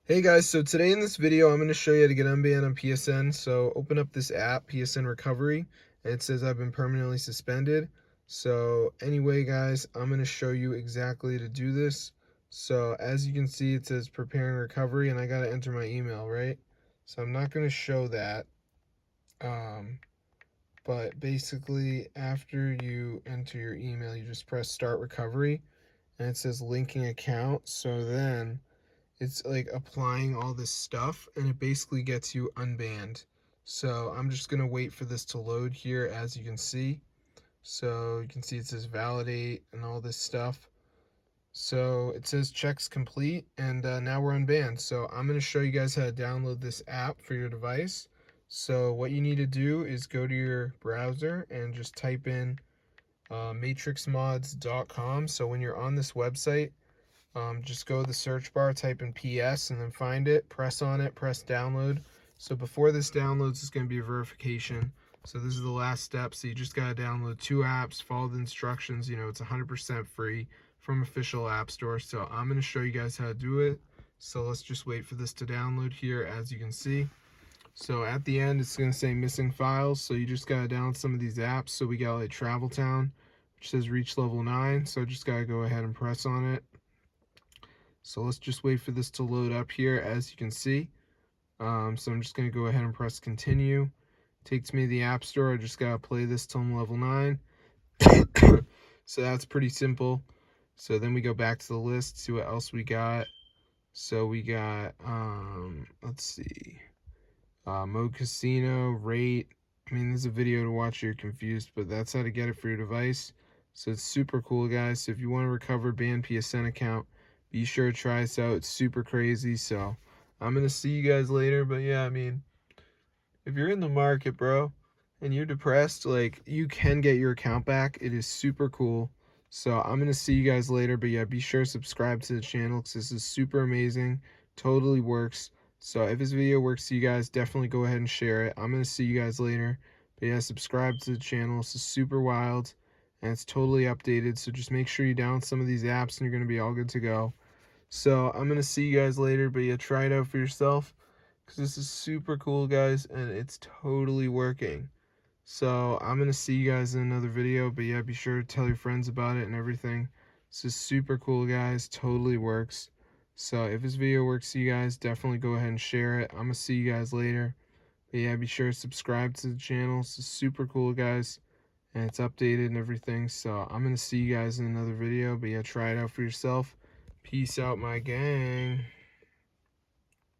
Hey guys, so today in this video I'm going to show you how to get unbanned on PSN. So open up this app, PSN Recovery, and it says I've been permanently suspended. So anyway guys, I'm going to show you exactly to do this. So as you can see, it says preparing recovery and I got to enter my email, right? So I'm not going to show that. But basically after you enter your email, you just press start recovery and it says linking account. So then it's like applying all this stuff and it basically gets you unbanned. So I'm just gonna wait for this to load here. As you can see, so you can see it says validate and all this stuff. So it says checks complete, and now we're unbanned. So I'm going to show you guys how to download this app for your device. So what you need to do is go to your browser and just type in matrixmods.com. So when you're on this website, just go to the search bar, type in PS, and then find it, press on it, press download. So before this downloads, it's going to be a verification. So this is the last step. So you just got to download 2 apps, follow the instructions. You know, it's 100% free from official app store. So I'm going to show you guys how to do it. So let's just wait for this to download here, as you can see. So at the end, it's going to say missing files. So you just got to download some of these apps. So we got like Travel Town, which says reach level 9. So just got to go ahead and press on it. So let's just wait for this to load up here, as you can see. So I'm just going to go ahead and press continue. Takes me to the App Store. I just got to play this till I'm level 9. So that's pretty simple. So then we go back to the list, see what else we got. So we got, let's see, Mode Casino, Rate. I mean, there's a video to watch if you're confused, but that's how to get it for your device. So it's super cool, guys. So if you want to recover a banned PSN account, be sure to try this out. It's super crazy. So I'm going to see you guys later. But yeah, I mean, if you're in the market, bro, and you're depressed, like, you can get your account back. It is super cool. So I'm going to see you guys later. But yeah, be sure to subscribe to the channel because this is super amazing. Totally works. So if this video works to you guys, definitely go ahead and share it. I'm going to see you guys later. But yeah, subscribe to the channel. This is super wild and it's totally updated. So just make sure you download some of these apps and you're going to be all good to go. So I'm going to see you guys later. But yeah, try it out for yourself because this is super cool, guys, and it's totally working. So I'm going to see you guys in another video. But yeah, be sure to tell your friends about it and everything. This is super cool, guys. Totally works. So if this video works to you guys, definitely go ahead and share it. I'm going to see you guys later. But yeah, be sure to subscribe to the channel. This is super cool, guys. And it's updated and everything. So I'm going to see you guys in another video. But yeah, try it out for yourself. Peace out, my gang.